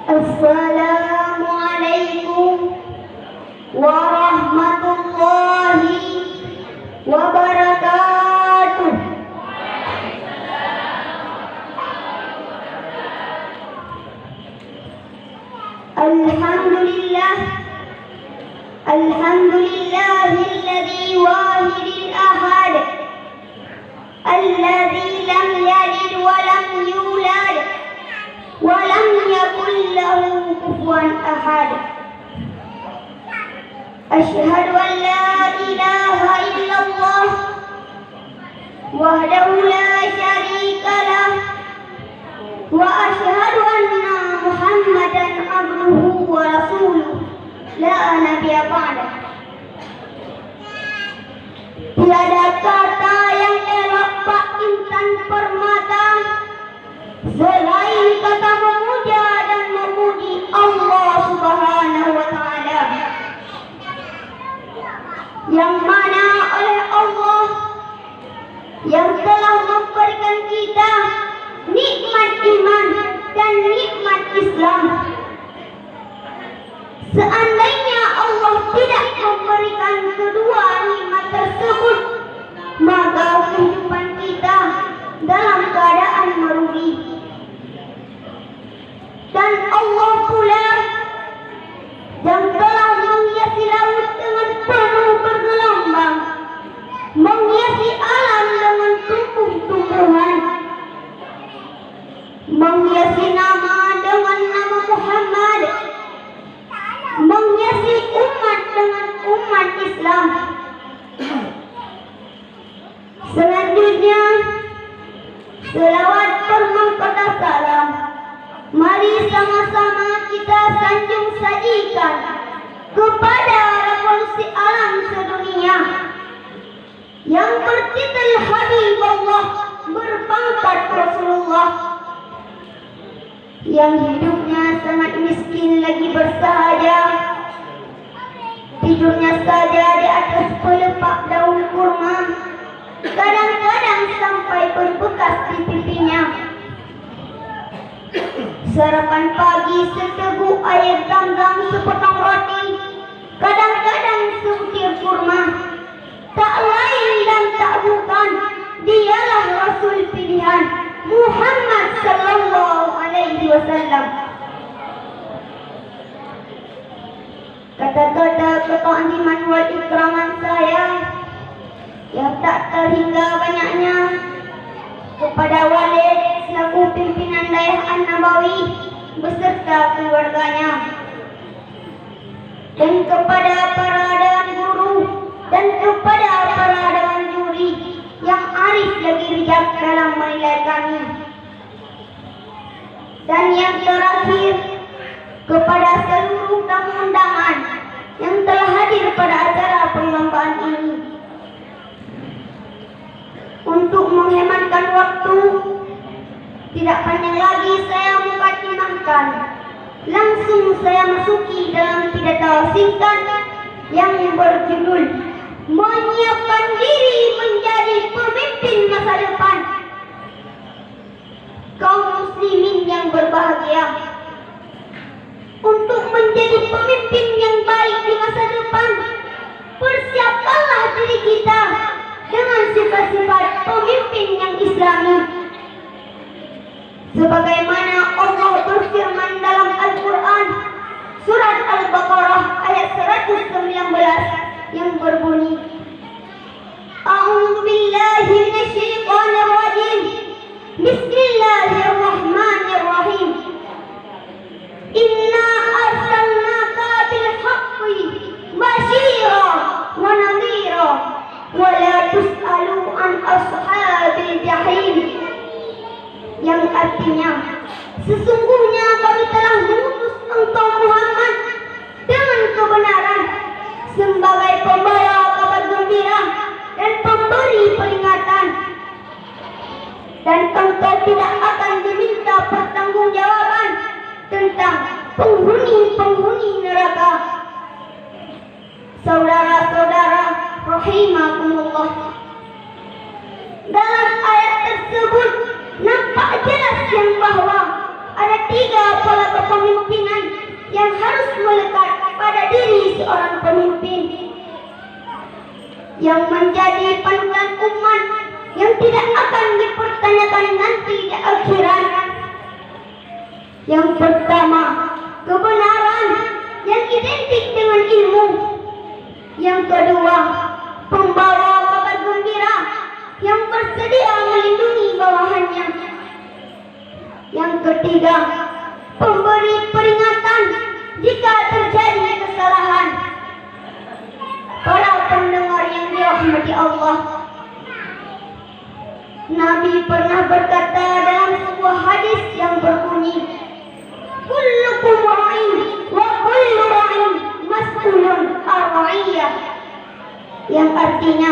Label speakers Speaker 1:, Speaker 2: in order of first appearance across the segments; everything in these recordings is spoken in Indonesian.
Speaker 1: Assalamualaikum warahmatullahi wabarakatuh. Alhamdulillah, alhamdulillahilladzi wahidil ahad, alladzi lam yalid wa lam yulad wa lam yakul lahu kufuwan ahad. Asyhadu an la ilaha illallah wahdahu la syarika lah wa asyhadu anna Muhammadan abduhu wa rasuluh la nabiyya ba'dah. Tiada kata yang elok Pak Intan Permata selain kata memuja dan memuji Allah Subhanahu wa taala, yang mana oleh Allah yang telah memberikan kita nikmat iman dan nikmat Islam. Seandainya Allah tidak memberikan kedua nikmat tersebut, maka kehidupan kita dalam keadaan merugi. Dan Allah pula yang telah menghiasi laut dengan penuh bergelombang, menghiasi alam dengan tumbuh-tumbuhan, menghiasi nama dengan nama Muhammad, menghiasi umat dengan umat Islam. Selanjutnya, selawat bermangkota salam mari sama-sama kita sanjung sajikan kepada revolusi alam sedunia yang bertitel Habibullah berpangkat Rasulullah, yang hidupnya sangat miskin lagi bersahaja, tidurnya saja di atas pelepak daun kurma, kadang-kadang sampai berbekas di pipinya. Sarapan pagi seteguk air zam-zam sepotong roti, kadang-kadang sebutir kurma. Tak lain dan tak bukan, dialah Rasul pilihan Muhammad sallallahu alaihi wasallam. Kata-kata keta'ziman wal ikraman saya yang tak terhingga banyaknya kepada Walid selaku pimpinan daerah An-Nabawi beserta keluarganya, dan kepada para dewan guru dan kepada para dewan juri yang arif lagi bijak dalam menilai kami. Dan yang terakhir, kepada seluruh tamu undangan yang telah hadir pada acara perlombaan ini. Untuk menghematkan waktu, tidak panjang lagi saya mukadimahkan. Langsung saya masuki dalam pidato singkat yang berjudul menyiapkan diri menjadi pemimpin masa depan. Kaum muslimin yang berbahagia, untuk menjadi pemimpin yang baik di masa depan, persiapkanlah diri kita dengan sifat-sifat pemimpin yang islami. Sebagaimana Allah berfirman dalam Al-Quran surat Al-Baqarah ayat 119 yang berbunyi, A'udzu billahi minasyaitonir rajim. Bismillahirrahmanirrahim. Inna arsalnaka bil haqqi basyira wa nadhira wa la tus'alu an ashabil jahim. Yang artinya, sesungguhnya kami telah mengutus engkau Muhammad dengan kebenaran sebagai pembawa kabar gembira dan pemberi peringatan, dan engkau tidak akan diminta pertanggungjawaban tentang penghuni-penghuni neraka. Saudara-saudara rahimakumullah, dalam ayat tersebut nampak jelas yang bahwa ada tiga pola kepemimpinan yang harus melekat pada diri seorang pemimpin, yang menjadi panutan umat, yang tidak akan dipertanyakan nanti di akhirat. Yang pertama, kebenaran yang identik dengan ilmu. Yang kedua, pembawa kabar gembira yang bersedia melindungi bawahannya. Yang ketiga, pemberi peringatan jika terjadi kesalahan. Para pendengar yang dirahmati Allah, Nabi pernah berkata dalam sebuah hadis yang berbunyi, kullukum ra'in wa kullu ra'in mas'ulun ar-ra'iyah, yang artinya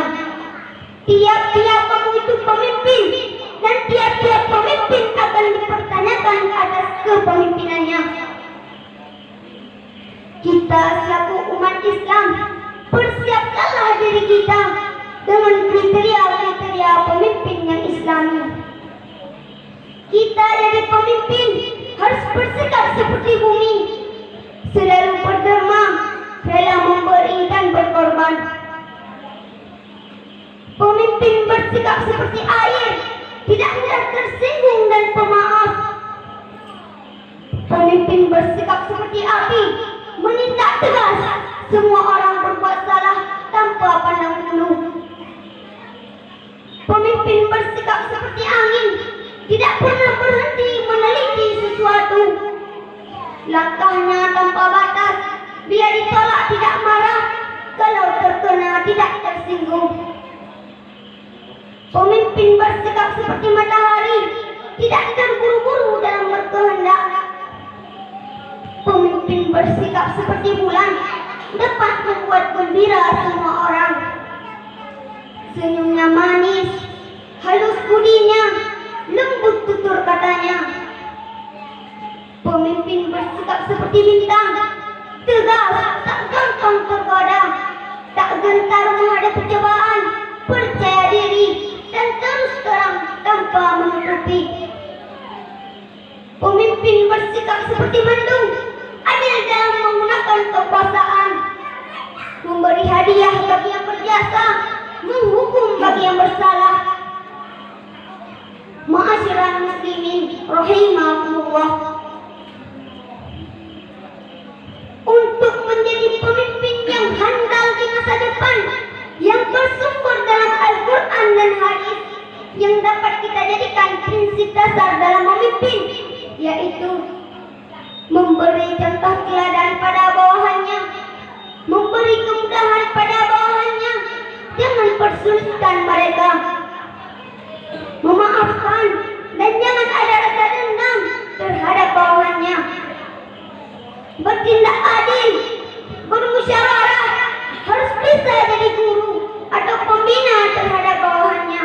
Speaker 1: tiap-tiap kamu itu pemimpin dan tiap-tiap pemimpin akan dipertanyakan atas kepemimpinannya. Kita selaku umat Islam, persiapkanlah diri kita dengan kriteria-kriteria pemimpin yang Islami. Kita jadi pemimpin harus bersikap seperti bumi, selalu berderma, rela memberi dan berkorban. Pemimpin bersikap seperti air, tidak mudah tersinggung dan pemaaf. Pemimpin bersikap seperti api, menindak tegas semua orang berbuat salah tanpa pandang bulu. Pemimpin bersikap seperti angin, tidak pernah berhenti meneliti sesuatu. Langkahnya tanpa batas, bila ditolak tidak marah, kalau terkena tidak tersinggung. Pemimpin bersikap seperti matahari, tidak terburu-buru dalam berkehendak. Pemimpin bersikap seperti bulan, dapat membuat gembira semua orang. Senyumnya manis, halus budinya, lembut tutur katanya. Pemimpin bersikap seperti bintang, tegas, tak gampang tergoda, tak gentar menghadapi cobaan, percaya diri, dan terus terang tanpa menutupi. Pemimpin bersikap seperti mendung, adil dalam menggunakan kekuasaan, memberi hadiah bagi yang berjasa, menghukum bagi yang bersalah. Ma'asyiral muslimin rahimakumullah, untuk menjadi pemimpin yang handal di masa depan, yang bersumber dalam Al-Quran dan hadis, yang dapat kita jadikan prinsip dasar dalam memimpin, yaitu memberi contoh teladan pada bawahannya, memberi kemudahan pada bawahannya, jangan persulitkan mereka, memaafkan, dan jangan ada rasa dendam terhadap bawahannya, bertindak adil, bermusyawarah, harus bisa jadi guru atau pembina terhadap bawahannya,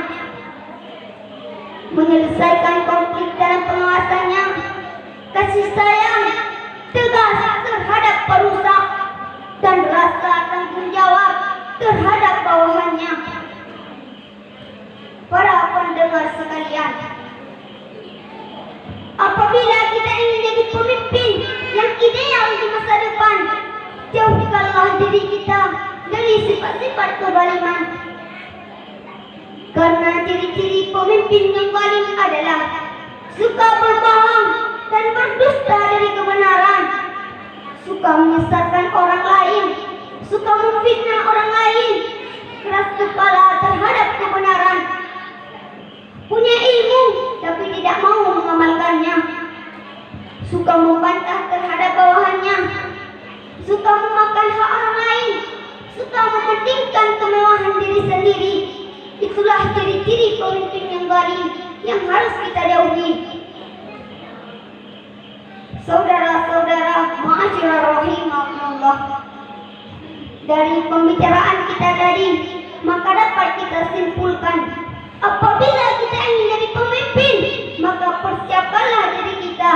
Speaker 1: menyelesaikan konflik dalam pengawasannya, kasih sayang, tegas terhadap perusak, dan rasa tanggung jawab terhadap bawahannya. Para pendengar sekalian, apabila kita ingin jadi pemimpin yang ideal di masa depan, jauhkanlah diri kita dari sifat-sifat kezaliman. Karena ciri-ciri pemimpin yang zalim adalah suka berbohong dan berdusta dari kebenaran, suka menyesatkan orang lain, suka memfitnah orang lain, keras kepala terhadap kebenaran, punya ilmu tapi tidak mau mengamalkannya, suka membantah terhadap bawahannya, suka memakan hak orang lain, suka mementingkan kemewahan diri sendiri. Itulah ciri-ciri pemimpin yang zalim yang harus kita jauhi. Saudara-saudara, ma'asyiral rahimakumullah, dari pembicaraan kita tadi, maka dapat kita simpulkan, apabila kita ingin jadi pemimpin, maka persiapkanlah diri kita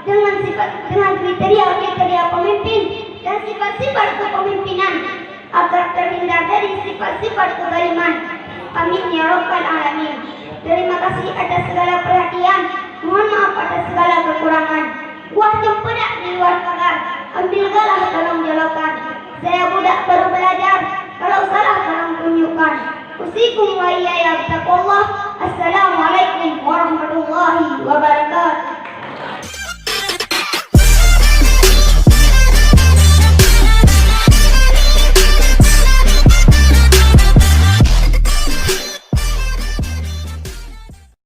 Speaker 1: dengan kriteria pemimpin dan sifat-sifat kepemimpinan agar terhindar dari sifat-sifat kezaliman. Amin ya rabbal alamin. Terima kasih atas segala perhatian. Mohon maaf atas segala kekurangan. Buah cempedak di luar pagar. ambil galah tolong jolokan. Saya budak baru belajar,